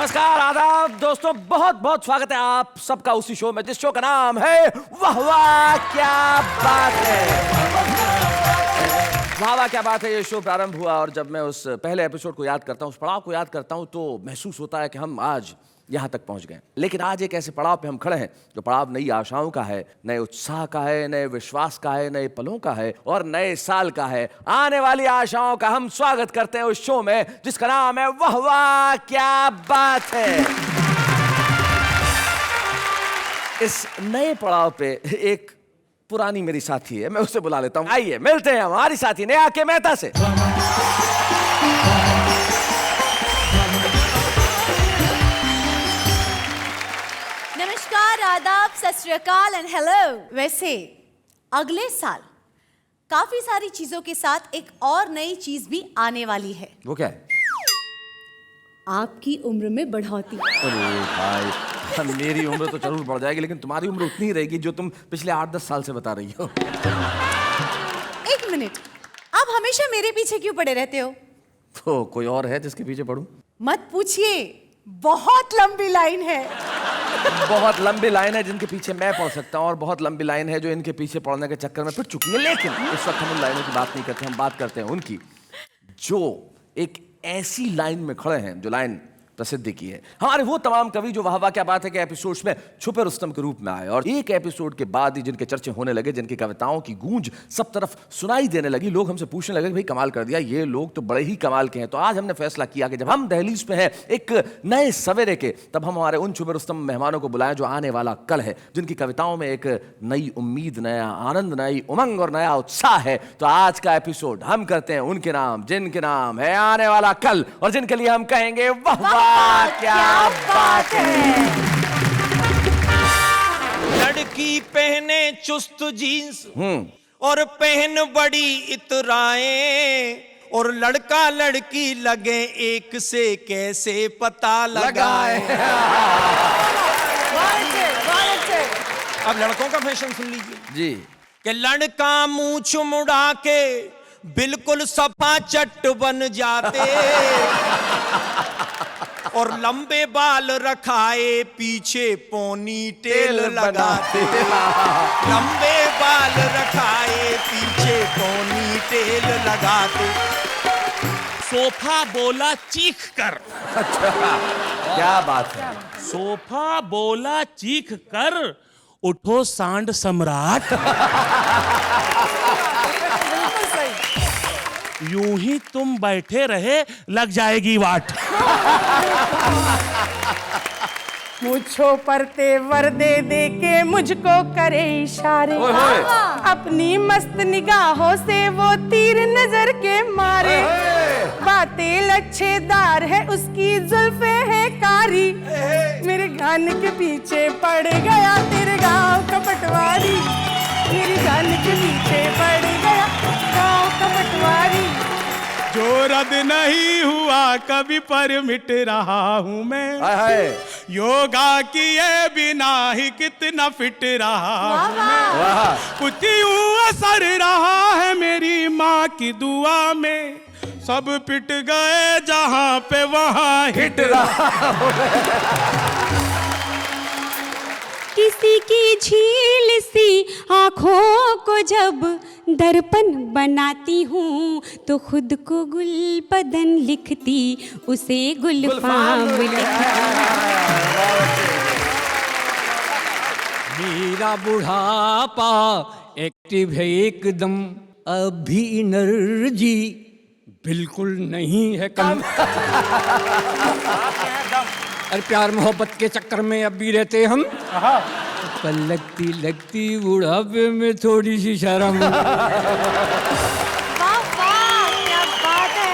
नमस्कार, आदाब दोस्तों, बहुत बहुत स्वागत है आप सबका उसी शो में जिस शो का नाम है वाह वाह क्या बात है। वाह वाह क्या बात है। ये शो प्रारंभ हुआ और जब मैं उस पहले एपिसोड को याद करता हूँ, उस पड़ाव को याद करता हूँ, तो महसूस होता है कि हम आज यहाँ तक पहुँच गए। लेकिन आज एक ऐसे पड़ाव पे हम खड़े हैं जो पड़ाव नई आशाओं का है, नए उत्साह का है, नए विश्वास का है, नए पलों का है और नए साल का है। आने वाली आशाओं का हम स्वागत करते हैं उस शो में जिसका नाम है वाह वाह क्या बात है। इस नए पड़ाव पे एक पुरानी मेरी साथी है, मैं उससे बुला लेता हूँ। आइए मिलते हैं हमारी साथी नेहा के मेहता से। नमस्कार, आदाब, सत श्री अकाल एंड हेलो। वैसे अगले साल काफी सारी चीजों के साथ एक और नई चीज भी आने वाली है। वो क्या है? आपकी उम्र में बढ़ोतरी। अरे भाई, मेरी उम्र तो जरूर बढ़ जाएगी, लेकिन तुम्हारी उम्र उतनी ही रहेगी जो तुम पिछले 8-10 साल से बता रही हो। एक मिनट, आप हमेशा मेरे पीछे क्यों पड़े रहते हो? तो कोई और है जिसके पीछे पड़ूं? मत पूछिए, बहुत लंबी लाइन है। बहुत लंबी लाइन है जिनके पीछे मैं पड़ सकता हूँ और बहुत लंबी लाइन है जो इनके पीछे पड़ने के चक्कर में पिट चुकी है। लेकिन इस वक्त हम उन लाइनों की बात नहीं करते, हम बात करते हैं उनकी जो एक ऐसी लाइन में खड़े हैं जो लाइन प्रसिद्धि की है। हमारे वो तमाम कवि जो वाह वाह क्या बात है के एपिसोड्स में छुपे रुस्तम के रूप में आए और एक एपिसोड के बाद ही जिनके चर्चे होने लगे, जिनकी कविताओं की गूंज सब तरफ सुनाई देने लगी, लोग हमसे पूछने लगे भाई कमाल कर दिया, ये लोग तो बड़े ही कमाल के हैं। तो आज हमने फैसला किया कि जब हम दहलीज पे हैं एक नए सवेरे के, तब हम हमारे उन छुपे रुस्तम मेहमानों को बुलाएं जो आने वाला कल है, जिनकी कविताओं में एक नई उम्मीद, नया आनंद, नई उमंग और नया उत्साह है। तो आज का एपिसोड हम करते हैं उनके नाम जिनके नाम है आने वाला कल और जिनके लिए हम कहेंगे वाह वाह क्या बात है। लड़की पहने चुस्त जीन्स और पहन बड़ी इतराएं और लड़का लड़की लगे एक से कैसे पता लगाए। अब लड़कों का फैशन सुन लीजिए जी कि लड़का मूंछ मुड़ा के बिल्कुल सफा चट्ट बन जाते और लंबे बाल रखाए पीछे पोनी टेल लगाते। लंबे बाल रखाए पीछे पोनी टेल लगाते। सोफा बोला चीख कर। क्या बात है। सोफा बोला चीख कर उठो सांड सम्राट। यूं ही तुम बैठे रहे लग जाएगी वाट। मुझको पर तेवर दे दे के मुझको करे इशारे, अपनी मस्त निगाहों से वो तीर नजर के मारे। बातें लच्छेदार है उसकी जुल्फे है कारी, मेरे गान के पीछे पड़ गया तेरे गाँव का पटवारी। मेरे गान के पीछे पड़ गया गाँव का पटवारी। जो रद्द नहीं हुआ कभी पर मिट रहा हूँ मैं। योगा किए बिना ही कितना फिट रहा हूँ मैं। कुछ यूं असर रहा है मेरी माँ की दुआ में, सब पिट गए जहाँ पे वहाँ हिट रहा। किसी की झील सी आँखों को जब दर्पण बनाती हूँ तो खुद को गुलबदन लिखती उसे गुलफाम मेरा बुढ़ापा एक्टिव है एकदम, अभी एनर्जी बिल्कुल नहीं है कम। अरे प्यार मोहब्बत के चक्कर में अब भी रहते हम, पर लगती लगती बुढ़ापे में थोड़ी सी शर्म। वाह वाह क्या बात है।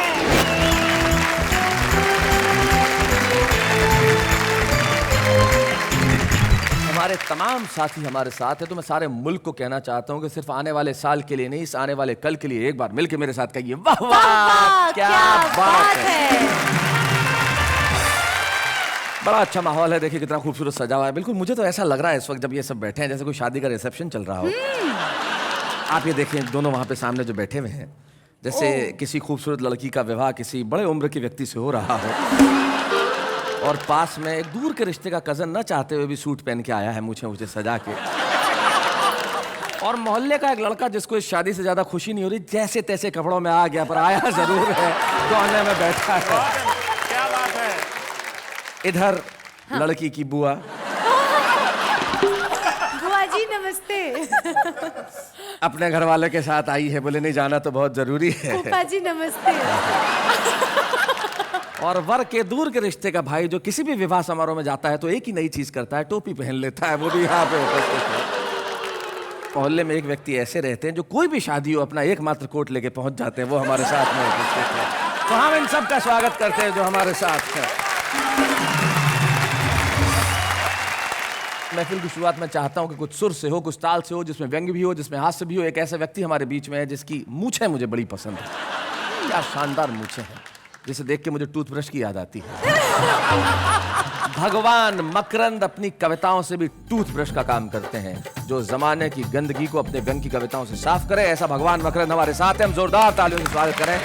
हमारे तमाम साथी हमारे साथ है, तो मैं सारे मुल्क को कहना चाहता हूँ कि सिर्फ आने वाले साल के लिए नहीं, इस आने वाले कल के लिए एक बार मिलके मेरे साथ कहिए वाह वाह क्या बात है। बड़ा अच्छा माहौल है, देखिए कितना खूबसूरत सजा हुआ है। बिल्कुल मुझे तो ऐसा लग रहा है इस वक्त जब ये सब बैठे हैं जैसे कोई शादी का रिसेप्शन चल रहा हो। आप ये देखें दोनों वहाँ पे सामने जो बैठे हुए हैं, जैसे किसी खूबसूरत लड़की का विवाह किसी बड़े उम्र के व्यक्ति से हो रहा हो और पास में एक दूर के रिश्ते का कजन न चाहते हुए भी सूट पहन के आया है, मुझे सजा के। और मोहल्ले का एक लड़का जिसको इस शादी से ज्यादा खुशी नहीं हो रही, जैसे तैसे कपड़ों में आ गया, पर आया जरूर है, कोने में बैठा है। क्या बात है। इधर लड़की की बुआ। बुआ जी नमस्ते। अपने घर वाले के साथ आई है, बोले नहीं जाना तो बहुत जरूरी है। फूफा जी नमस्ते। और वर के दूर के रिश्ते का भाई जो किसी भी विवाह समारोह में जाता है तो एक ही नई चीज करता है, टोपी पहन लेता है, वो भी यहाँ पे उपस्थित है। मोहल्ले में एक व्यक्ति ऐसे रहते हैं जो कोई भी शादी हो अपना एकमात्र कोट लेके पहुंच जाते हैं, वो हमारे साथ में उपस्थित है। तो हम इन सब का स्वागत करते हैं जो हमारे साथ है। महफिल की शुरुआत में चाहता हूं कि कुछ सुर से हो, कुछ ताल से हो, जिसमें व्यंग भी हो, जिसमें हास्य भी हो। एक ऐसा व्यक्ति हमारे बीच में है जिसकी मूछें मुझे बड़ी पसंद है। क्या शानदार मूछें हैं, जिसे देख के मुझे टूथब्रश की याद आती है। भगवान मकरंद अपनी कविताओं से भी टूथब्रश का काम करते हैं, जो जमाने की गंदगी को अपने व्यंग की कविताओं से साफ करे। ऐसा भगवान मकरंद हमारे साथ है, हम जोरदार तालियों से स्वागत करें।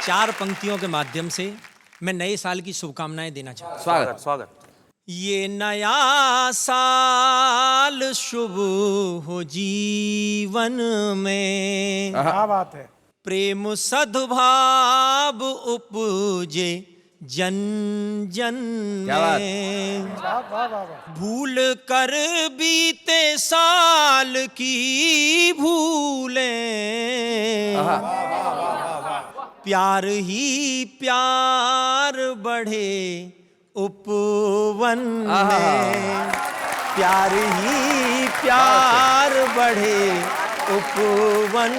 चार पंक्तियों के माध्यम से मैं नए साल की शुभकामनाएं देना चाहता हूं। स्वागत स्वागत। ये नया साल शुभ हो जीवन में, क्या बात है। प्रेम सद्भाव उपजे जन जन क्या बात? में। भूल कर बीते साल की भूलें, प्यार ही प्यार बढ़े उपवन में, प्यार ही प्यार बढ़े उपवन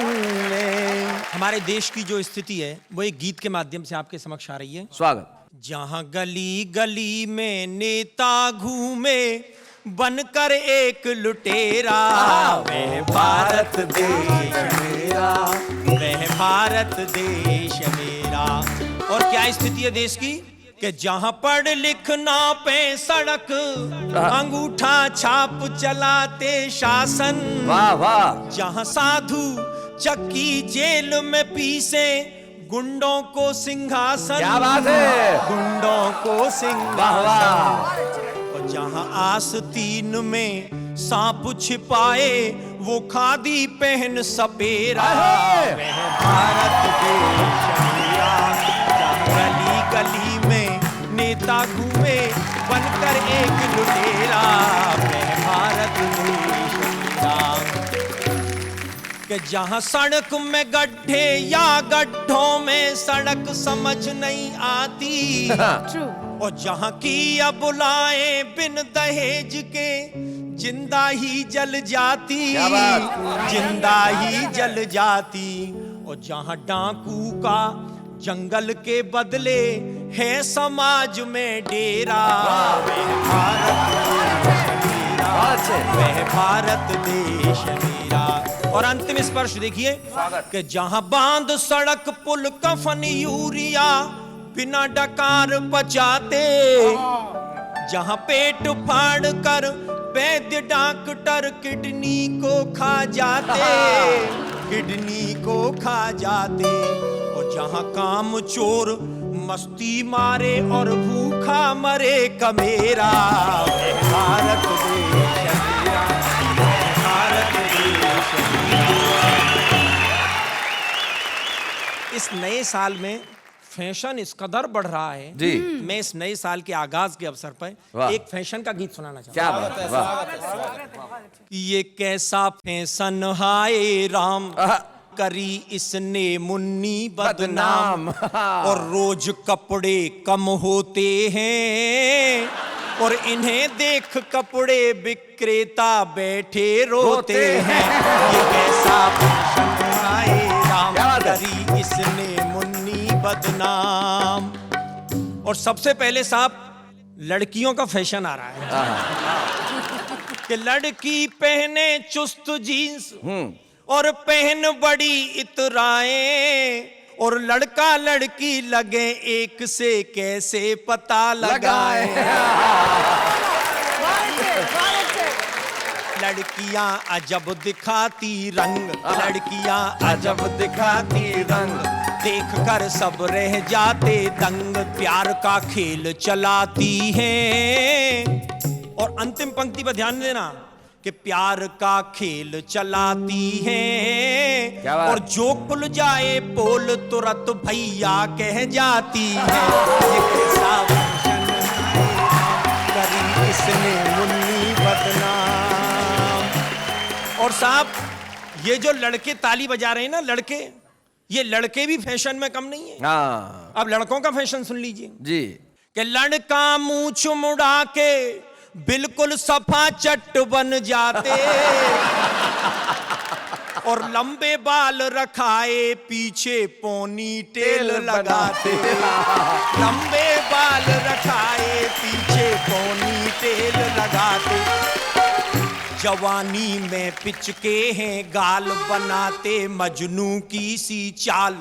में। हमारे देश की जो स्थिति है वो एक गीत के माध्यम से आपके समक्ष आ रही है। स्वागत। जहां गली गली में नेता घूमे बनकर एक लुटेरा, वह भारत देश मेरा, वह भारत देश मेरा। और क्या स्थिति है देश की कि जहां पढ़ लिखना पे सड़क, अंगूठा छाप चलाते शासन। वाह वाह। जहां साधु चक्की जेल में पीसे गुंडों को सिंहासन। क्या बात है। गुंडों को सिंहासन। और जहां आस्तीन में सांप छिपाए वो खादी पहन सपेरा, वह भारत देश मेरा। जहां गली गली में नेता घूमे बनकर एक लुटेरा, वह भारत देश मेरा। कि जहां सड़क में गड्ढे या गड्ढों में सड़क समझ नहीं आती, और जहां की अब बुलाए बिन दहेज के जिंदा ही जल जाती, जिंदा ही जल जाती। और जहां डाकू का जंगल के बदले है समाज में डेरा, वह भारत देश मेरा, वह भारत देश मेरा। और अंतिम स्पर्श देखिए कि जहां बांध सड़क पुल कफन यूरिया बिना डकार पचाते, जहां पेट फाड़ कर वैद्य डॉक्टर किडनी को खा जाते, किडनी को खा जाते। और जहां काम चोर मस्ती मारे और भूखा मरे कमेरा, भारत देश मेरा, भारत देश मेरा। इस नए साल में फैशन इस कदर बढ़ रहा है जी। मैं इस नए साल के आगाज के अवसर पर एक फैशन का गीत सुनाना चाहता क्या बात है। वाह। ये कैसा फैशन हाय राम, करी इसने मुन्नी बदनाम। और रोज कपड़े कम होते हैं और इन्हें देख कपड़े विक्रेता बैठे रोते हैं। ये कैसा फैशन हाय राम, करी इसने मुन्नी बदनाम। और सबसे पहले साहब लड़कियों का फैशन आ रहा है कि लड़की पहने चुस्त जीन्स और पहन बड़ी इतराएं, और लड़का लड़की लगे एक से कैसे पता लगाए। लड़कियां अजब दिखाती रंग, लड़कियां अजब दिखाती रंग, देख कर सब रह जाते दंग, प्यार का खेल चलाती हैं। और अंतिम पंक्ति पर ध्यान देना कि प्यार का खेल चलाती हैं, क्या बात? और जो खुल जाए पोल तुरंत भैया कह जाती है। ये कैसा फैशन करी इसने मुन्नी बदनाम। और साहब ये जो लड़के ताली बजा रहे हैं ना, लड़के, ये लड़के भी फैशन में कम नहीं है। हाँ अब लड़कों का फैशन सुन लीजिए जी। कि लड़का मूंछ मुड़ा के बिल्कुल सफा चट बन जाते, और लंबे बाल रखाए पीछे पोनी टेल लगाते, लंबे बाल रखाए पीछे पोनी टेल लगाते, जवानी में पिचके हैं गाल बनाते मजनू की सी चाल,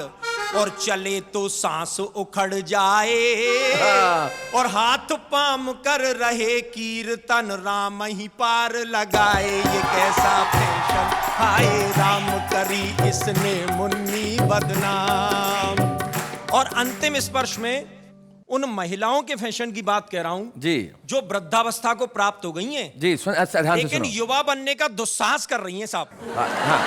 और चले तो सांस उखड़ जाए, और हाथ पाम कर रहे कीर्तन राम ही पार लगाए। ये कैसा फैशन हाय राम करी इसने मुन्नी बदनाम। और अंतिम स्पर्श में उन महिलाओं के फैशन की बात कह रहा हूं जी, जो वृद्धावस्था को प्राप्त हो गई हैं, जी सुन, अच्छा ध्यान से लेकिन सुनो। युवा बनने का दुस्साहस कर रही हैं साहब। हाँ,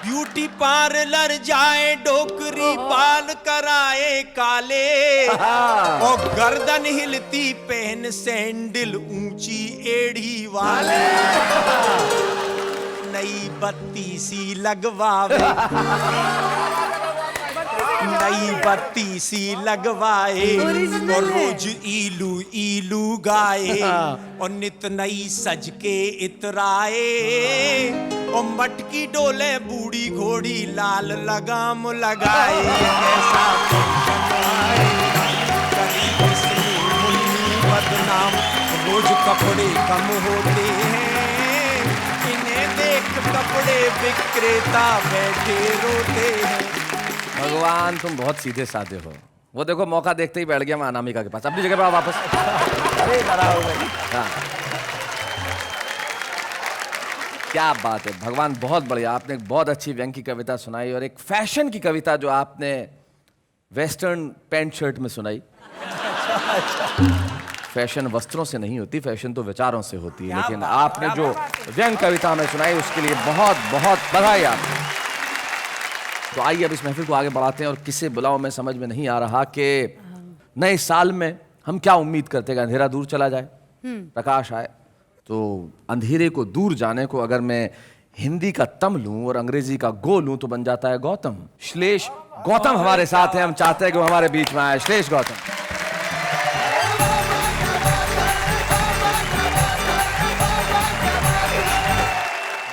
ब्यूटी पार्लर जाए डोकरी बाल कराए काले, और गर्दन हिलती पहन सैंडल ऊंची एड़ी वाले, नई बत्ती सी लगवावे, नई बत्ती सी लगवाए, और रोज इलू इलू गाए, और नित नई सज के इतराए, और मटकी डोले बूढ़ी घोड़ी लाल लगाम लगाए। कैसा कभी इसने मुन्नी बदनाम, रोज कपड़े कम होते हैं, इन्हें देख कपड़े विक्रेता बैठे रोते हैं। भगवान तुम बहुत सीधे साधे हो। वो देखो मौका देखते ही बैठ गया मैं अनामिका के पास, अपनी जगह पर आओ वापस। अरे नाराज हो गई। हाँ क्या बात है भगवान, बहुत बढ़िया। आपने एक बहुत अच्छी व्यंग की कविता सुनाई, और एक फैशन की कविता जो आपने वेस्टर्न पैंट शर्ट में सुनाई। फैशन वस्त्रों से नहीं होती, फैशन तो विचारों से होती है, लेकिन आपने जो व्यंग कविता हमें सुनाई उसके लिए बहुत बहुत बधाई आपको। तो आइए अब इस महफिल को आगे बढ़ाते हैं, और किसे बुलाओ मैं समझ में नहीं आ रहा कि नए साल में हम क्या उम्मीद करते हैं कि अंधेरा दूर चला जाए, प्रकाश आए। तो अंधेरे को दूर जाने को अगर मैं हिंदी का तम लूं और अंग्रेजी का गो लूं तो बन जाता है गौतम। श्लेष गौतम हमारे साथ हैं, हम चाहते हैं कि वो हमारे बीच में आए। श्लेष गौतम।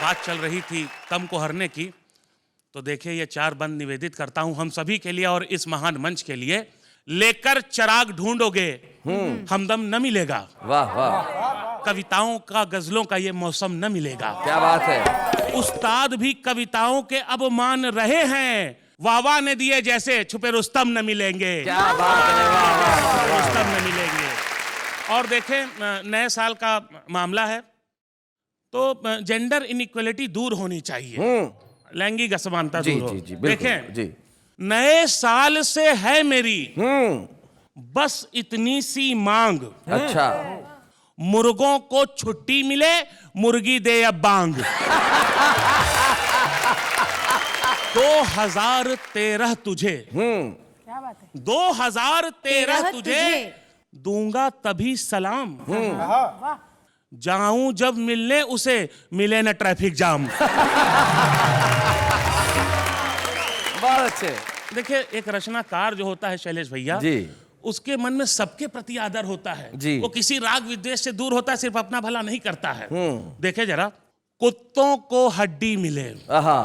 बात चल रही थी तम को हरने की, तो देखिए ये चार बंद निवेदित करता हूं हम सभी के लिए और इस महान मंच के लिए। लेकर चिराग ढूंढोगे हमदम न मिलेगा, वाह वाह, कविताओं का गजलों का ये मौसम न मिलेगा। क्या बात है। उस्ताद भी कविताओं के अब मान रहे हैं, वावा ने दिए जैसे छुपे रुस्तम न मिलेंगे। क्या बात है, वाह वाह वाह। रुस्तम न मिलेंगे। और देखें नए साल का मामला है, तो जेंडर इनइक्वलिटी दूर होनी चाहिए, लैंगिक असमानता दूर हो। देखें जी, नए साल से है मेरी बस इतनी सी मांग, अच्छा, मुर्गों को छुट्टी मिले, मुर्गी दे अब बांग। 2013 तुझे, क्या बात है। 2013 तुझे दूंगा तभी सलाम, जाऊं जब मिलने उसे मिले न ट्रैफिक जाम। बहुत अच्छे। देखिए एक रचनाकार जो होता है शैलेश भैया जी, उसके मन में सबके प्रति आदर होता है जी। वो किसी राग विद्वेष से दूर होता है, सिर्फ अपना भला नहीं करता है। देखे जरा, कुत्तों को हड्डी मिले, आहा,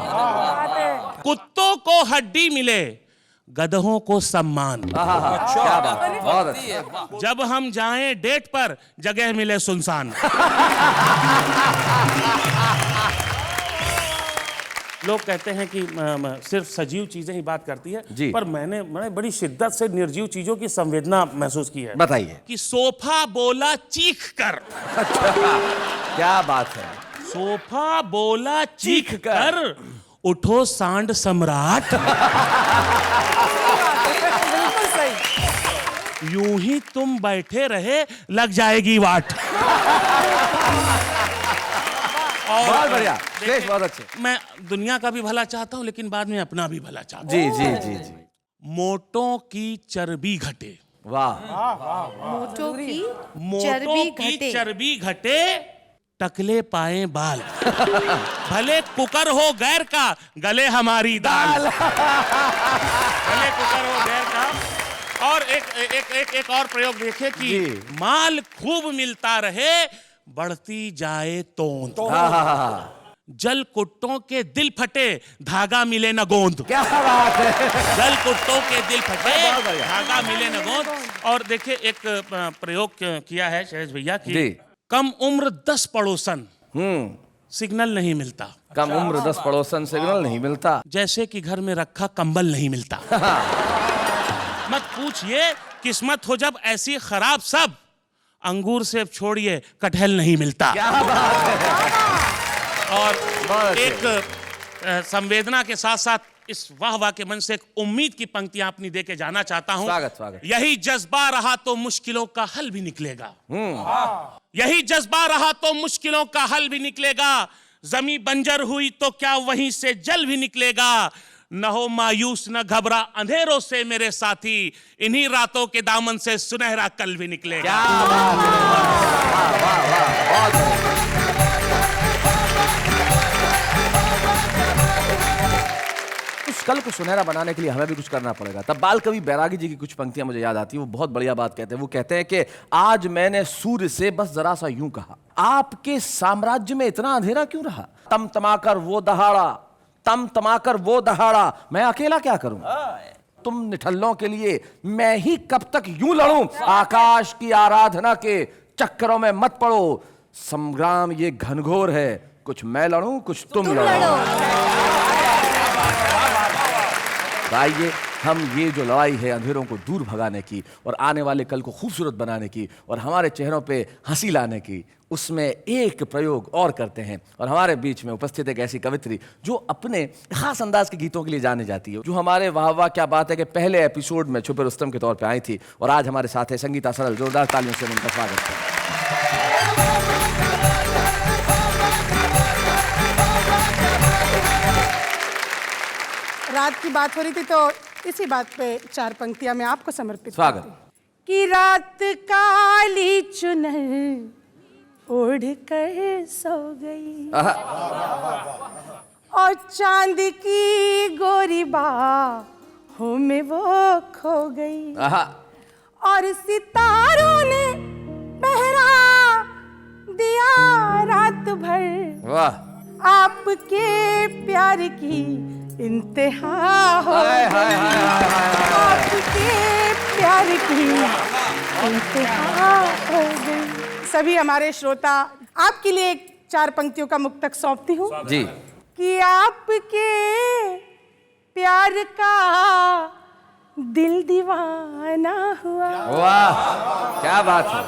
कुत्तों को हड्डी मिले, गधों को सम्मान। आहा, क्या बात, बहुत अच्छा। जब हम जाएं डेट पर जगह मिले सुनसान। लोग कहते हैं कि सिर्फ सजीव चीजें ही बात करती है जी। पर मैंने बड़ी शिद्दत से निर्जीव चीजों की संवेदना महसूस की है। बताइए। कि सोफा बोला चीख कर। क्या बात है। सोफा बोला चीख कर, उठो सांड सम्राट। यूं ही तुम बैठे रहे लग जाएगी वाट। बहुत बढ़िया, शेष बहुत अच्छे। मैं दुनिया का भी भला चाहता हूं लेकिन बाद में अपना भी भला चाहता हूं। जी जी जी जी। मोटों की चर्बी घटे। वाह। मोटों की मोटों की चर्बी घटे, टकले पाए बाल। भले कुकर हो गैर का, गले हमारी दाल। भले कुकर हो गैर का। और एक और प्रयोग देखिए कि माल खूब मिलता रहे, बढ़ती जाए तोंद। जल कुट्टों के दिल फटे, धागा मिले न गोंद। क्या बात है। जल कुट्टों के दिल फटे, धागा मिले न गोंद। और देखिए एक प्रयोग किया है शैलेश भैया की, कम उम्र 10 पड़ोसन सिग्नल नहीं मिलता। कम उम्र 10 पड़ोसन सिग्नल नहीं मिलता। जैसे कि घर में रखा कंबल नहीं मिलता। मत पूछिए किस्मत हो जब ऐसी खराब, सब अंगूर से छोड़िए कटहल नहीं मिलता। क्या बात है। और एक संवेदना के साथ साथ इस वाह वाह के मन से एक उम्मीद की पंक्तियां अपनी दे के जाना चाहता हूं। स्वागत स्वागत। यही जज्बा रहा तो मुश्किलों का हल भी निकलेगा। यही जज्बा रहा तो मुश्किलों का हल भी निकलेगा। जमी बंजर हुई तो क्या वहीं से जल भी निकलेगा। न हो मायूस न घबरा अंधेरों से मेरे साथी, इन्हीं रातों के दामन से सुनहरा कल भी निकलेगा। क्या बात है। वाह वाह वाह, बहुत उस कल को सुनहरा बनाने के लिए हमें भी कुछ करना पड़ेगा। तब बाल कवि बैरागी जी की कुछ पंक्तियां मुझे याद आती है। वो बहुत बढ़िया बात कहते हैं। वो कहते हैं कि आज मैंने सूर्य से बस जरा सा यूं कहा, आपके साम्राज्य में इतना अंधेरा क्यों रहा। तम तमाकर वो दहाड़ा, तम तमाकर वो दहाड़ा, मैं अकेला क्या करूं। तुम निठल्लों के लिए मैं ही कब तक यूं लड़ूं। आकाश की आराधना के चक्करों में मत पड़ो, संग्राम ये घनघोर है, कुछ मैं लड़ूं कुछ तुम लड़ो। आइए हम ये जो लड़ाई है अंधेरों को दूर भगाने की और आने वाले कल को खूबसूरत बनाने की और हमारे चेहरों पे हंसी लाने की, उसमें एक प्रयोग और करते हैं। और हमारे बीच में उपस्थित एक ऐसी कवित्री जो अपने खास अंदाज के गीतों के लिए जाने जाती है, जो हमारे वाह वाह क्या बात है के पहले एपिसोड में छुपे रुस्तम के तौर पे आई थी और आज हमारे साथ है संगीता सरल। जोरदार तालियों से उनका स्वागत है। रात की बात हो रही थी तो इसी बात पे 4 पंक्तियां मैं आपको समर्पित स्वागत। कि रात काली चुनर ओढ़ कर सो गई और चांद की गोरी बाहों में वो खो गई और सितारों ने पहरा दिया रात भर। वाह। आपके प्यार की इंतहा हो गई, आपके प्यार की इंतहा हो गई। सभी हमारे श्रोता आपके लिए 4 पंक्तियों का मुक्तक सौंपती हूँ जी। कि आपके प्यार का दिल दीवाना हुआ। वाह क्या बात है।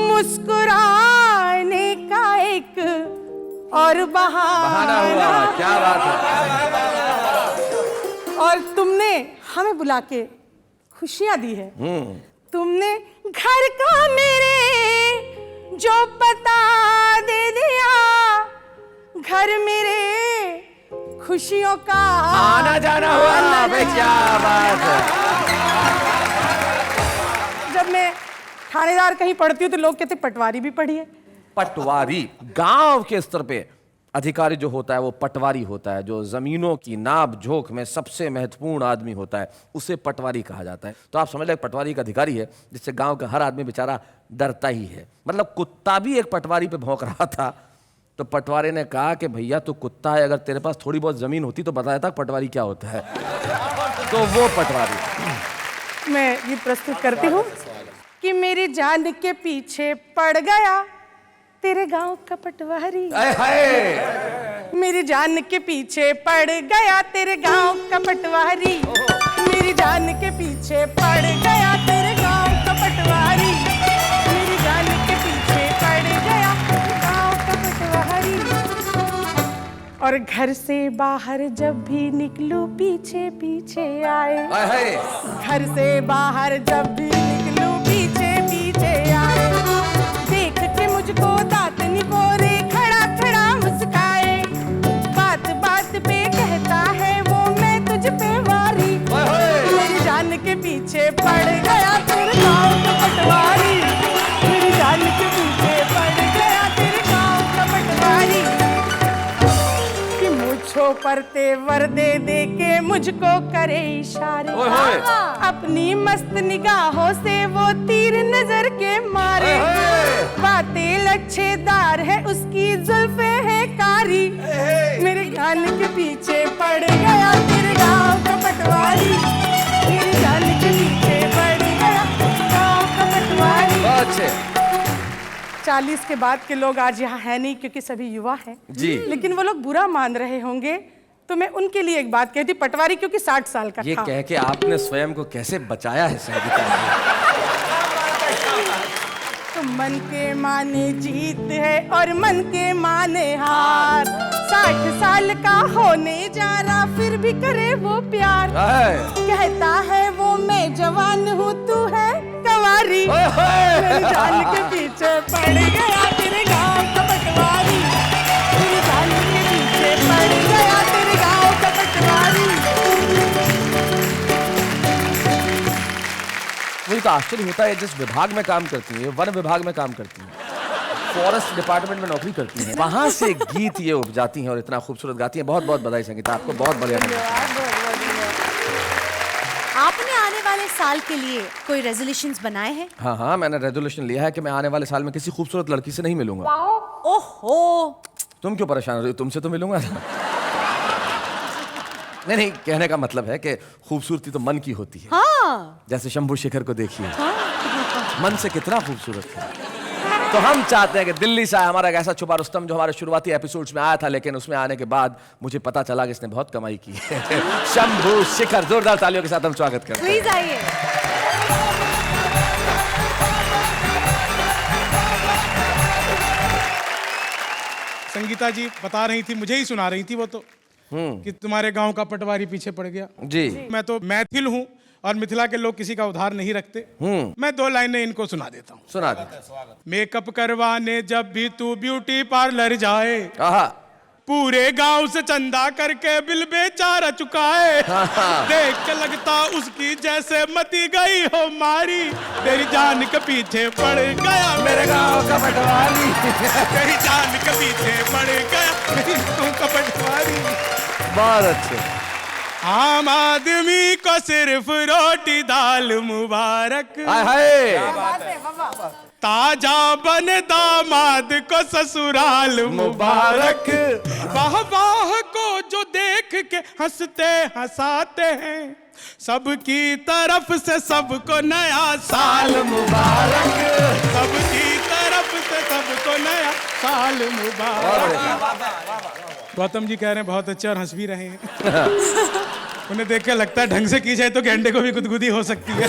मुस्कुराने का एक और बहाना हुआ। क्या बात है। और तुमने हमें बुला के खुशियां दी है। तुमने घर का मेरे जो पता दे दिया, घर मेरे खुशियों का आना जाना हुआ। क्या बात है। जब मैं थानेदार कहीं पढ़ती हूँ तो लोग कहते पटवारी भी पढ़ी है। पटवारी गांव के स्तर पे अधिकारी जो होता है वो पटवारी होता है, जो जमीनों की नाप जोख में सबसे महत्वपूर्ण आदमी होता है उसे पटवारी कहा जाता है। तो आप समझ लें पटवारी एक अधिकारी है जिससे गांव का हर आदमी बेचारा डरता ही है। मतलब कुत्ता भी एक पटवारी पे भौंक रहा था तो पटवारी ने कहा कि भैया तू कुत्ता है, अगर तेरे पास थोड़ी बहुत जमीन होती तो बताया था पटवारी क्या होता है। तो वो पटवारी। मैं ये प्रस्तुत करती हूँ कि मेरी जान के पीछे पड़ गया तेरे गांव का पटवारी। मेरी जान के पीछे पड़ गया तेरे गांव का पटवारी, मेरी जान के पीछे पड़ गया तेरे गांव का पटवारी, मेरी जान के पीछे पड़ गया तेरे गांव का पटवारी। और घर से बाहर जब भी निकलूं पीछे पीछे आए, घर से बाहर जब भी निकलूं पीछे पीछे आए, देख के मुझको दांत निपोरे खड़ा खड़ा मुस्काए, बात बात पे कहता है वो मैं तुझ पे वारी, मेरी जान के पीछे पड़ गया तेरे गाँव का पटवारी, मेरी जान के पीछे पड़ गया तेरे गाँव का पटवारी। कि मुझको पर तेवर दे दे के मुझको करे इशारे, अपनी मस्त निगाहों से वो तीर नजर के मारे, बातें लच्छेदार है उसकी जुल्फे है कारी, मेरे कान के पीछे पड़ गया तेरे गाँव का पटवारी, मेरे कान के पीछे पड़ गया गाँव का पटवारी। बहुत अच्छे। 40 के बाद के लोग आज यहाँ है नहीं क्योंकि सभी युवा हैं जी, लेकिन वो लोग बुरा मान रहे होंगे, तो मैं उनके लिए एक बात कहती, पटवारी क्योंकि 60 साल का ये था। कह के आपने स्वयं को कैसे बचाया है संगीता जी? तो मन के माने जीत है और मन के माने हार, 60 साल का होने जा रहा फिर भी करे वो प्यार, कहता है वो मैं जवान हूँ तू है कवारी, मेरी जान के पीछे पड़ गया तेरे गाँव का पटवारी, मेरी जान के पीछे पड़ गया तेरे गाँव का पटवारी। मुझे तो आश्चर्य होता है, जिस विभाग में काम करती है, वन विभाग में काम करती है, फॉरेस्ट डिपार्टमेंट में नौकरी करती हैं, वहां से गीत ये उपजाती हैं और इतना खूबसूरत गाती हैं। बहुत बहुत बधाई संगीता, आपको बहुत बढ़िया। आपने आने वाले साल के लिए कोई रेजोल्यूशंस बनाए हैं? हाँ हाँ, मैंने रेजोल्यूशन लिया है कि मैं आने वाले साल में किसी खूबसूरत लड़की से नहीं मिलूंगा। ओहो, तुम क्यों परेशान हो रही हो? तुमसे तो मिलूंगा ना। नहीं नहीं, कहने का मतलब है कि खूबसूरती तो मन की होती है। हाँ। जैसे शंभू शेखर को देखिए, मन से कितना खूबसूरत है। तो हम चाहते हैं कि दिल्ली से हमारा एक ऐसा छुपा रुस्तम जो हमारे शुरुआती एपिसोड्स में आया था, लेकिन उसमें आने के बाद मुझे पता चला कि इसने बहुत कमाई की है। शंभू शेखर, जोरदार तालियों के साथ हम स्वागत करते हैं। प्लीज आइए। संगीता जी बता रही थी, मुझे ही सुना रही थी वो तो, कि तुम्हारे गांव का पटवारी पीछे पड़ गया। जी, मैं तो मैथिल हूँ और मिथिला के लोग किसी का उधार नहीं रखते। मैं 2 लाइनें इनको सुना देता हूँ। सुना दे। मेकअप करवाने जब भी तू ब्यूटी पार्लर जाए, आहा, पूरे गांव से चंदा करके बिल बेचारा चुकाए, देख के लगता उसकी जैसे मती गई हो मारी, तेरी जान के पीछे पड़ गया मेरे गांव का पटवारी, तेरी जान के पीछे पड़ गया मेरे गांव का पटवारी। बहुत अच्छे। आम आदमी को सिर्फ रोटी दाल मुबारक, ताजा बने दामाद को ससुराल मुबारक, वाह वाह को जो देख के हंसते हंसाते हैं, सबकी तरफ से सबको नया साल मुबारक, सबकी तरफ से सबको नया साल मुबारक। गौतम जी कह रहे हैं बहुत अच्छे और हंस भी रहे हैं। उन्हें देख के लगता है ढंग से की जाए तो गेंडे को भी गुदगुदी हो सकती है।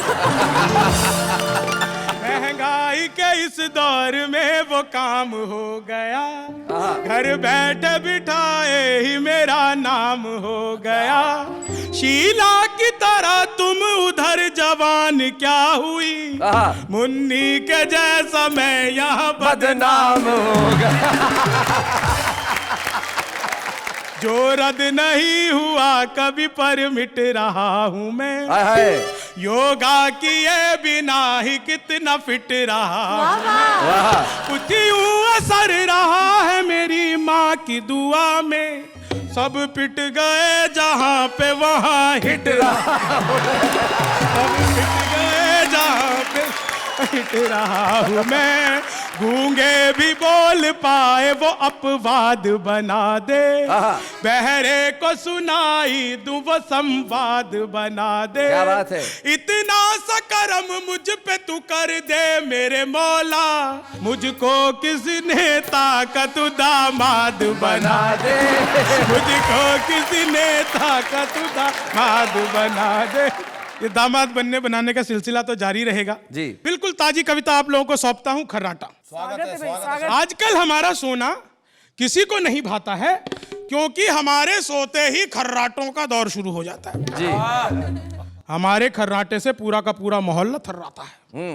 महंगाई के इस दौर में वो काम हो गया, घर बैठे बिठाए ही मेरा नाम हो गया, शीला की तरह तुम उधर जवान क्या हुई, मुन्नी के जैसा मैं यहाँ बदनाम हो गया। जो रद्द नहीं हुआ कभी पर मिट रहा हूँ मैं, योगा किए बिना ही कितना फिट रहा, कुछ यूं असर रहा है मेरी माँ की दुआ में, सब पिट गए जहाँ पे वहाँ हिट रहा, सब पिट गए जहाँ पे मिट रहा हूँ मैं। गूंगे भी बोल पाए वो अपवाद बना दे, बहरे को सुनाई दूं वो संवाद बना दे। क्या बात है। इतना सा करम मुझ पे तू कर दे मेरे मौला, मुझको किसने ताकत दामाद बना दे, मुझको किसने ताकत दामाद बना दे। ये दामाद बनने बनाने का सिलसिला तो जारी रहेगा जी। बिल्कुल ताजी कविता आप लोगों को सौंपता हूं, खर्राटा। आजकल हमारा सोना किसी को नहीं भाता है, क्योंकि हमारे सोते ही खर्राटों का दौर शुरू हो जाता है जी। हमारे खर्राटे से पूरा का पूरा मोहल्ला थर्राता है।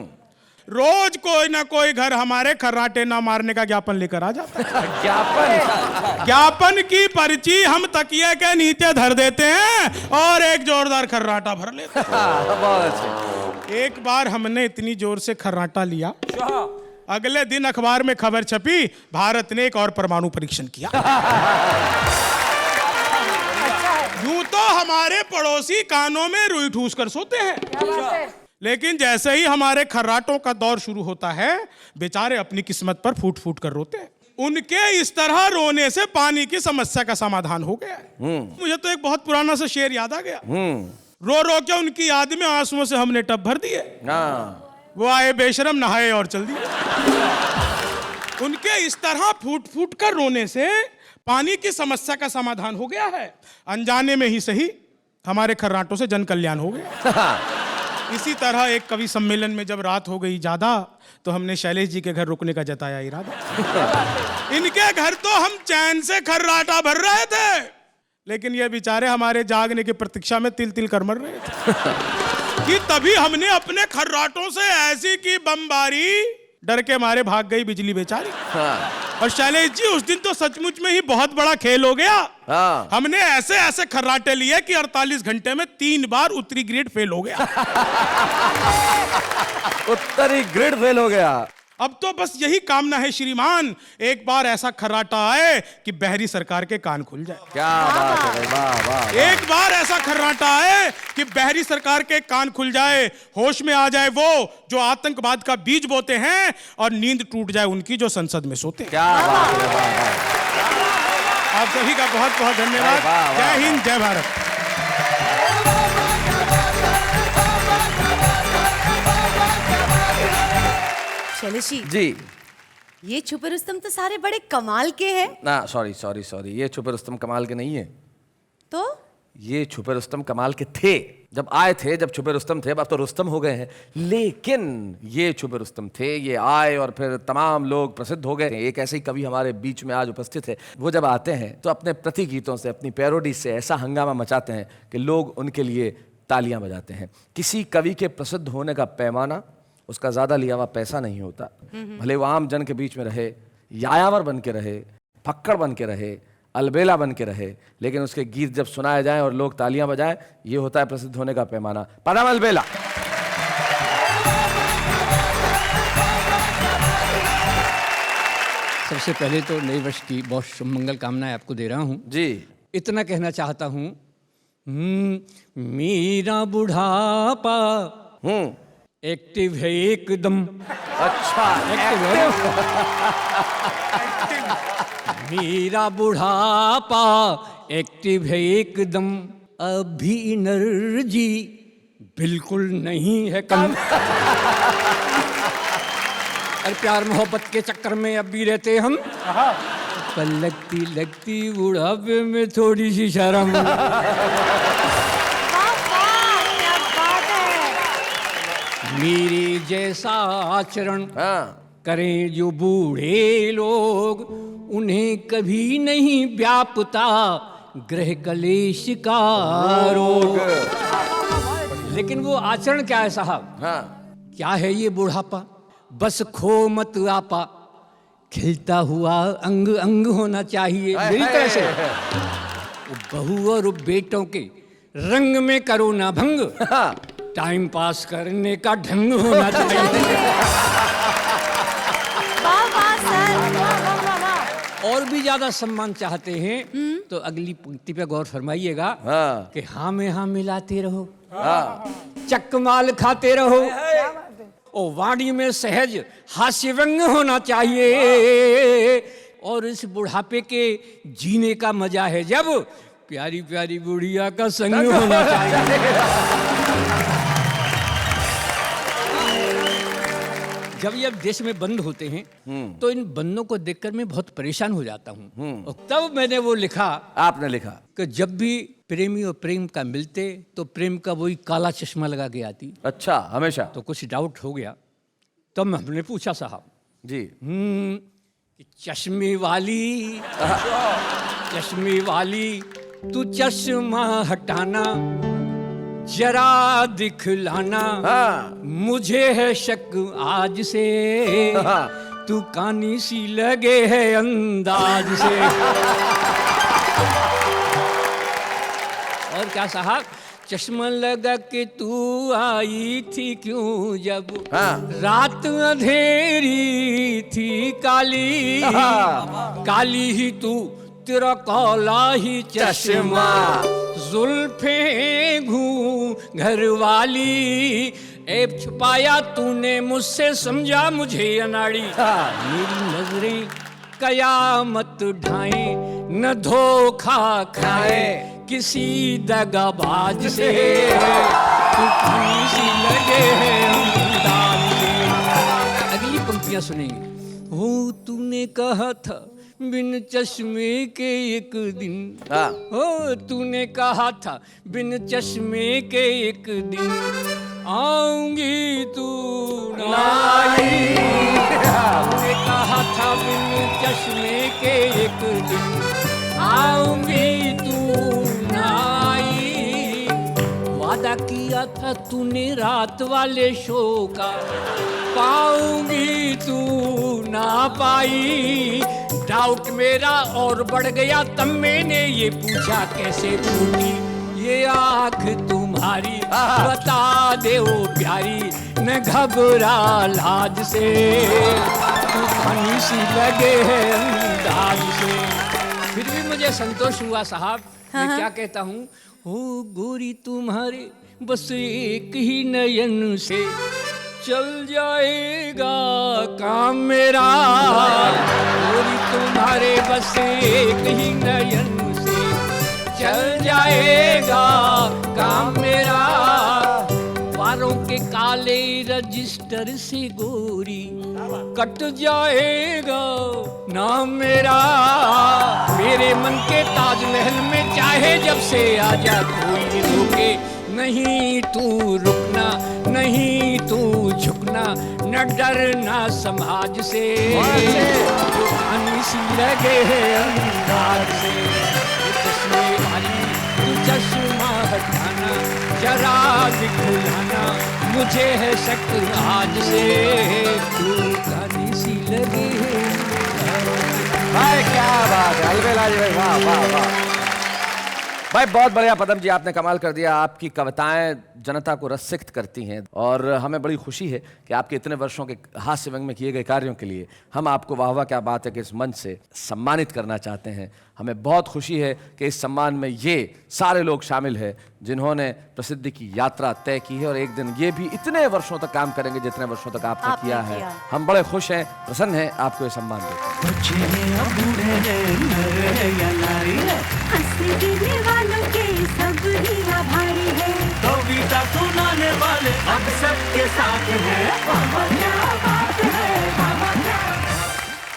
रोज कोई ना कोई घर हमारे खर्राटे ना मारने का ज्ञापन लेकर आ जाता है। ज्ञापन की पर्ची हम तकिए के नीचे धर देते हैं और एक जोरदार खर्राटा भर लेते हैं। बहुत अच्छे। एक बार हमने इतनी जोर से खर्राटा लिया, अगले दिन अखबार में खबर छपी, भारत ने एक और परमाणु परीक्षण किया। यूं तो हमारे पड़ोसी कानों में रुई ठूस कर सोते हैं, लेकिन जैसे ही हमारे खर्राटों का दौर शुरू होता है, बेचारे अपनी किस्मत पर फूट फूट कर रोते हैं। उनके इस तरह रोने से पानी की समस्या का समाधान हो गया है। मुझे तो एक बहुत पुराना सा शेर याद आ गया। रो रो के उनकी याद में आंसुओं से हमने टब भर दिए, वो आए बेशरम नहाए और चल दिए। उनके इस तरह फूट फूट कर रोने से पानी की समस्या का समाधान हो गया है। अनजाने में ही सही हमारे खर्राटों से जन कल्याण हो गया। इसी तरह एक कवि सम्मेलन में जब रात हो गई ज्यादा, तो हमने शैलेश जी के घर रुकने का जताया इरादा। इनके घर तो हम चैन से खर्राटा भर रहे थे, लेकिन ये बेचारे हमारे जागने की प्रतीक्षा में तिल तिल कर मर रहे थे कि तभी हमने अपने खर्राटों से ऐसी की बमबारी, डर के मारे भाग गई बिजली बेचारी। और शैलेश जी उस दिन तो सचमुच में ही बहुत बड़ा खेल हो गया। हमने ऐसे ऐसे खर्राटे लिए कि 48 घंटे में 3 बार उत्तरी ग्रेड फेल हो गया। उत्तरी ग्रिड फेल हो गया। अब तो बस यही कामना है श्रीमान, एक बार ऐसा खर्राटा आए कि बहरी सरकार के कान खुल जाए। क्या बात है, वाह वाह। एक बार ऐसा खर्राटा आए कि बहरी सरकार के कान खुल जाए, होश में आ जाए वो जो आतंकवाद का बीज बोते हैं, और नींद टूट जाए उनकी जो संसद में सोते हैं। क्या बात है, वाह वाह। आप सभी का बहुत बहुत धन्यवाद। जय हिंद, जय भारत। शैलेश जी, ये छुपे रुस्तम तो सारे बड़े कमाल के हैं। ना सॉरी, ये छुपे रुस्तम कमाल के नहीं है। तो ये छुपे रुस्तम कमाल के थे जब आए थे, जब छुपे रुस्तम थे। अब तो रुस्तम हो गए हैं, लेकिन ये छुपे रुस्तम थे। ये आए और फिर तमाम लोग प्रसिद्ध हो गए। एक ऐसे ही कवि हमारे बीच में आज उपस्थित है। वो जब आते हैं तो अपने प्रति गीतों से, अपनी पैरोडी से ऐसा हंगामा मचाते हैं कि लोग उनके लिए तालियां बजाते हैं। किसी कवि के प्रसिद्ध होने का पैमाना उसका ज़्यादा लिया हुआ पैसा नहीं होता। भले वो आम जन के बीच में रहे, यायावर बन के रहे, फक्कड़ बन के रहे, अलबेला बन के रहे, लेकिन उसके गीत जब सुनाए जाएं और लोग तालियां बजाएं, ये होता है प्रसिद्ध होने का पैमाना। पदम अलबेला। सबसे पहले तो नए वर्ष की बहुत शुभ मंगल कामनाएं आपको दे रहा हूँ जी। इतना कहना चाहता हूँ, मेरा बुढ़ापा एक्टिव है एकदम। अच्छा, एक्टिव है। मेरा बुढ़ापा एक्टिव है एकदम, अभी एनर्जी बिल्कुल नहीं है कम। और प्यार मोहब्बत के चक्कर में अब भी रहते हम, पर लगती लगती बुढ़ापे में थोड़ी सी शर्म। मेरे जैसा आचरण करें जो बूढ़े लोग, उन्हें कभी नहीं व्यापता ग्रह कलेश का रोग। लेकिन वो आचरण क्या है साहब? क्या है ये बुढ़ापा? बस खो मत आपा, खिलता हुआ अंग अंग होना चाहिए मेरी तरह से। बहू और बेटों के रंग में करो ना भंग, टाइम पास करने का ढंग होना चाहिए। और भी ज्यादा सम्मान चाहते हैं तो अगली पंक्ति पे गौर फरमाइएगा कि हाँ में हाँ मिलाते रहो, चकमाल खाते रहो, और वाणी में सहज हास्य व्यंग होना चाहिए। और इस बुढ़ापे के जीने का मजा है जब प्यारी प्यारी बुढ़िया का संग होना चाहिए। जब ये देश में बंद होते हैं तो इन बंदों को देखकर मैं बहुत परेशान हो जाता हूँ। और तब मैंने वो लिखा। आपने लिखा कि जब भी प्रेमी और प्रेम का मिलते तो प्रेम का वही काला चश्मा लगा के आती। अच्छा, हमेशा। तो कुछ डाउट हो गया, तब हमने पूछा साहब जी कि चश्मे वाली तू चश्मा हटाना जरा दिखलाना। हाँ। मुझे है शक आज से तू कानी सी लगे है अंदाज से। और क्या साहब, चश्मा लगा के तू आई थी क्यों जब रात अंधेरी थी काली। काली ही तू तेरा काला ही चश्मा जुल्फे घर वाली। ऐब छुपाया तूने मुझसे समझा मुझे अनाड़ी। मेरी नजरें कयामत ढाए न धोखा खाए किसी दगाबाज से। तू खानी सी लगे है अंदाज से। अगली पंक्तियां सुनेंगे। हो तूने कहा था बिन चश्मे के एक दिन। हो तूने कहा था बिन चश्मे के एक दिन आऊंगी तू ना आई। तूने कहा था बिन चश्मे के एक दिन आऊंगी तू ना आई। वादा किया था तूने रात वाले शो का पाऊंगी तू ना पाई। डाउट मेरा और बढ़ गया तब मैंने ये पूछा कैसे फूटी ये आँख तुम्हारी। बता दे ओ प्यारी न घबरा लाज से तू फनी सी लगे है अंदाज से। फिर भी मुझे संतोष हुआ साहब। मैं क्या कहता हूँ, हो गोरी तुम्हारे बस एक ही नयन से चल जाएगा काम मेरा। गोरी तुम्हारे बस एक ही नयन से चल जाएगा काम मेरा। बारों के काले रजिस्टर से गोरी कट जाएगा नाम मेरा। मेरे मन के ताजमहल में चाहे जब से आजा कोई रोके नहीं तू रुकना नहीं तू झुकना न डरना समाज से। सी लगे है अंदाज से चश्मे वाली तू चश्मा हटाना जरा दिखलाना मुझे है शक आज से तू कानी सी लगे है। भाई क्या बात है, अलबेला जी भाई, वाह वाह वाह भाई, बहुत बढ़िया पदम जी, आपने कमाल कर दिया। आपकी कविताएं जनता को रसिक्त करती हैं और हमें बड़ी खुशी है कि आपके इतने वर्षों के हास्य व्यंग में किए गए कार्यों के लिए हम आपको वाह वाह क्या बात है कि इस मंच से सम्मानित करना चाहते हैं। हमें बहुत खुशी है कि इस सम्मान में ये सारे लोग शामिल हैं जिन्होंने प्रसिद्धि की यात्रा तय की है और एक दिन ये भी इतने वर्षों तक काम करेंगे जितने वर्षों तक आपने किया है। हम बड़े खुश हैं, प्रसन्न हैं आपको ये सम्मान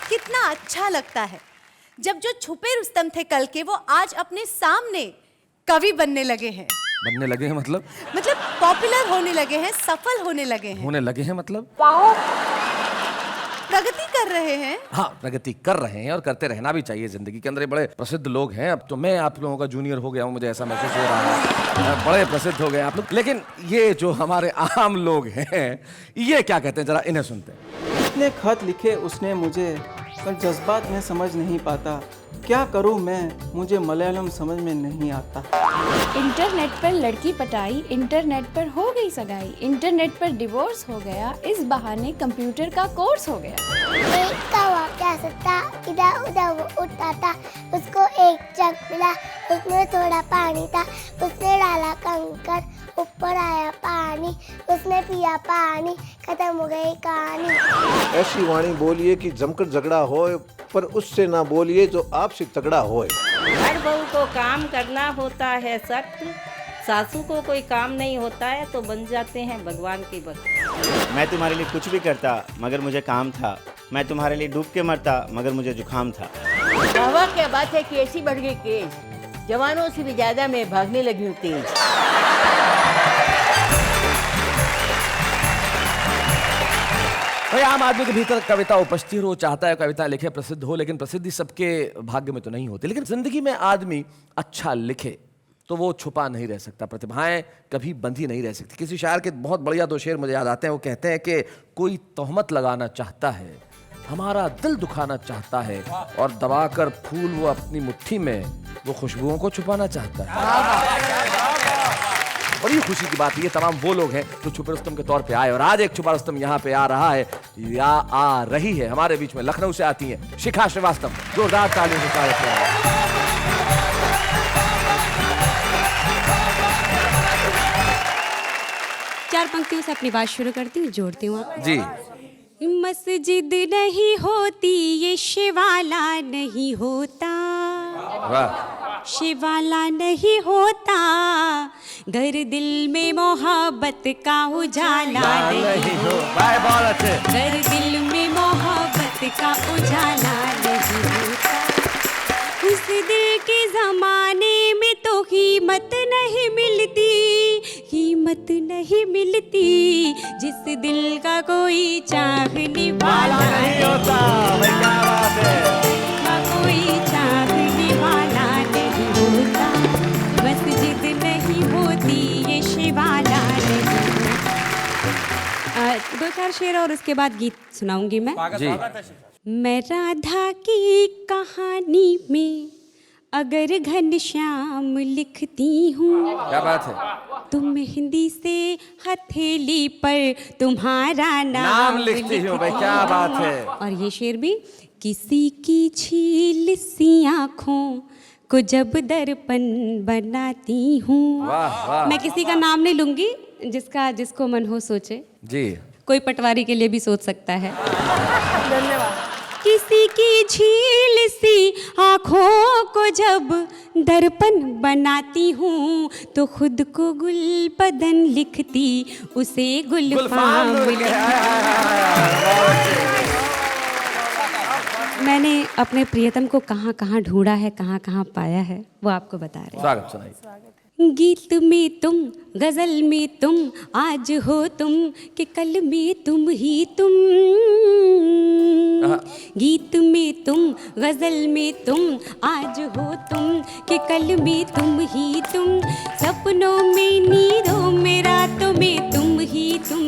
कितना अच्छा लगता है जब जो छुपे रुस्तम थे कल के वो आज अपने सामने कवि बनने लगे हैं। बनने लगे हैं मतलब पॉपुलर होने लगे हैं, सफल होने लगे हैं मतलब प्रगति कर रहे हैं। हाँ, प्रगति कर रहे हैं और करते रहना भी चाहिए जिंदगी के अंदर। ये बड़े प्रसिद्ध लोग हैं। अब तो मैं आप लोगों का जूनियर हो गया हूँ, मुझे ऐसा महसूस हो रहा है। बड़े प्रसिद्ध हो गए आप लोग। लेकिन ये जो हमारे आम लोग हैं ये क्या कहते हैं, जरा इन्हें सुनते हैं। इतने खत लिखे उसने मुझे पर जज्बात में समझ नहीं पाता। क्या करूं मैं, मुझे मलयालम समझ में नहीं आता। इंटरनेट पर लड़की पटाई, इंटरनेट पर हो गई सगाई, इंटरनेट पर डिवोर्स हो गया, इस बहाने कंप्यूटर का कोर्स हो गया। एक का वाक्य जा सकता, इधर उधर वो उड़ता था। उसको एक जग मिला, उसमें थोड़ा पानी था। उसने डाला कंकर, ऊपर आया पानी। उसने पिया पानी, खत्म हो गई कहानी। ऐसी वाणी बोलिए कि जमकर झगड़ा होए, पर उससे ना बोलिए जो आपसे तगड़ा होए। हर बहू को काम करना होता है सख्त, सासू को कोई काम नहीं होता है तो बन जाते हैं भगवान के भक्त। मैं तुम्हारे लिए कुछ भी करता मगर मुझे काम था। मैं तुम्हारे लिए डूब के मरता मगर मुझे जुकाम था। वाह क्या बात है, कैसी बढ़ गई केस, जवानों से भी ज्यादा मैं भागने लगी हूँ तेज। भाई आम आदमी के भीतर कविता उपस्थित हो, चाहता है कविता लिखे, प्रसिद्ध हो, लेकिन प्रसिद्धि सबके भाग्य में तो नहीं होती। लेकिन जिंदगी में आदमी अच्छा लिखे तो वो छुपा नहीं रह सकता, प्रतिभाएं कभी बंधी नहीं रह सकती। किसी शायर के बहुत बढ़िया 2 शेर मुझे याद आते हैं। वो कहते हैं कि कोई तोहमत लगाना चाहता है, हमारा दिल दुखाना चाहता है, और दबाकर फूल वो अपनी मुट्ठी में वो खुशबुओं को छुपाना चाहता है। बड़ी खुशी की बात है, ये तमाम वो लोग हैं जो छुपे रुस्तम के तौर पे आए, और आज एक छुपा रुस्तम यहाँ पे आ रहा है या आ रही है हमारे बीच में। लखनऊ से आती हैं शिखा श्रीवास्तव, जोरदार तालियों से स्वागत करें। चार पंक्तियों से अपनी बात शुरू करती हूँ, जोड़ती हूँ आप जी। मस्जिद नहीं होती ये शिवाला नहीं होता, वाह। शिवाला नहीं होता, घर दिल में मोहब्बत का उजाला नहीं होता, घर दिल में मोहब्बत का उजाला नहीं होता। उस दिल के जमाने में तो कीमत नहीं मिलती, कीमत नहीं मिलती, जिस दिल का कोई चाहने वाला नहीं होता, कोई चाहने वाला नहीं होता, मस्जिद नहीं होती ये शिवाला नहीं होता। 2-4 शेर और उसके बाद गीत सुनाऊंगी मैं जी। मैं राधा की कहानी में अगर घनश्याम लिखती हूँ, क्या बात है, तुम मेहंदी से हथेली पर तुम्हारा नाम लिखती हूँ। भाई क्या बात है। और ये शेर भी, किसी की छील सी आँखों को जब दर्पण बनाती हूँ। मैं किसी का नाम नहीं लूंगी, जिसको मन हो सोचे जी। कोई पटवारी के लिए भी सोच सकता है। धन्यवाद। किसी की झील सी आँखों को जब दर्पण बनाती हूँ तो खुद को गुलबदन लिखती, उसे गुलफाम लिखती। मैंने अपने प्रियतम को कहाँ कहाँ ढूंढा है, कहाँ कहाँ पाया है, वो आपको बता रहे हैं। स्वागत सुनाइए। गीत में तुम, गजल में तुम, आज हो तुम कि कल में तुम ही तुम। गीत में तुम, गजल में तुम, आज हो तुम कि कल में तुम ही तुम। सपनों में, नींदों में, रातों में तुम ही तुम।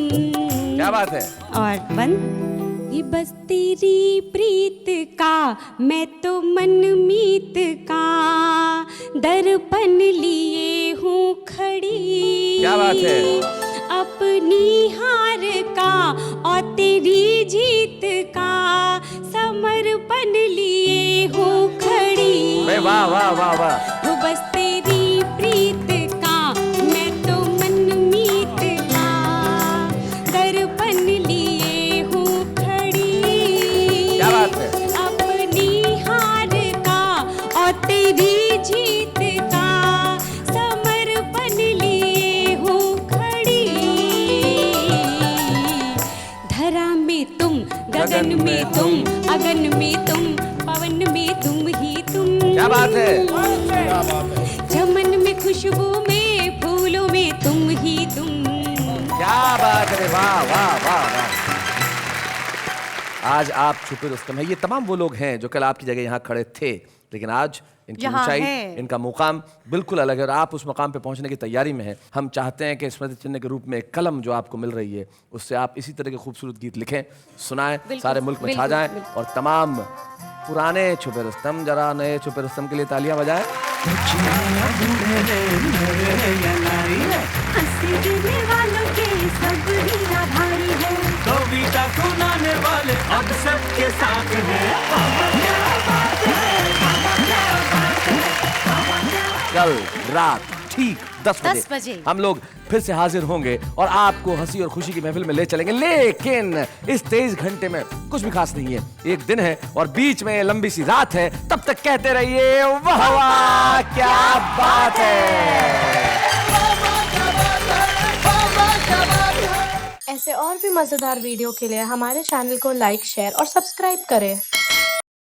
क्या बात है। और बंद, ये बस तेरी प्रीत का मैं तो मनमीत का दर्पण लिए हूँ खड़ी। क्या बात है। अपनी हार का और तेरी जीत का समर्पण लिए हूँ खड़ी। वाह वाह वाह वाह। वो बस तेरी प्रीत का मैं तो मनमीत का दर्पण लिए हूँ खड़ी। क्या बात है। अपनी हार का और तेरी जीत का समर्पण लिए हूँ खड़ी। धरा में तुम, गगन में तुम, अगन में तुम, पवन में तुम ही तुम। क्या बात है। चमन में, खुशबू में, फूलों में तुम ही तुम। क्या बात है। वाह वाह वाह वाह। आज आप छुपे रुस्तम हैं। ये तमाम वो लोग हैं जो कल आपकी जगह यहाँ खड़े थे, लेकिन आज इनकी ऊंचाई, इनका मुकाम बिल्कुल अलग है और आप उस मुकाम पे पहुंचने की तैयारी में हैं। हम चाहते हैं कि स्मृति चिन्ह के रूप में एक कलम जो आपको मिल रही है, उससे आप इसी तरह के खूबसूरत गीत लिखें, सुनाएं, सारे मुल्क में छा जाएं, और तमाम पुराने छुपे रुस्तम जरा नए छुपे रुस्तम के लिए तालियां बजाएं। कविता सुनाने वाले अब सबके साथ हैं। कल रात ठीक 10 बजे हम लोग फिर से हाजिर होंगे और आपको हंसी और खुशी की महफिल में ले चलेंगे। लेकिन इस 23 घंटे में कुछ भी खास नहीं है। एक दिन है और बीच में लंबी सी रात है। तब तक कहते रहिए वाह वाह क्या बात है। ऐसे और भी मजेदार वीडियो के लिए हमारे चैनल को लाइक, शेयर और सब्सक्राइब करें।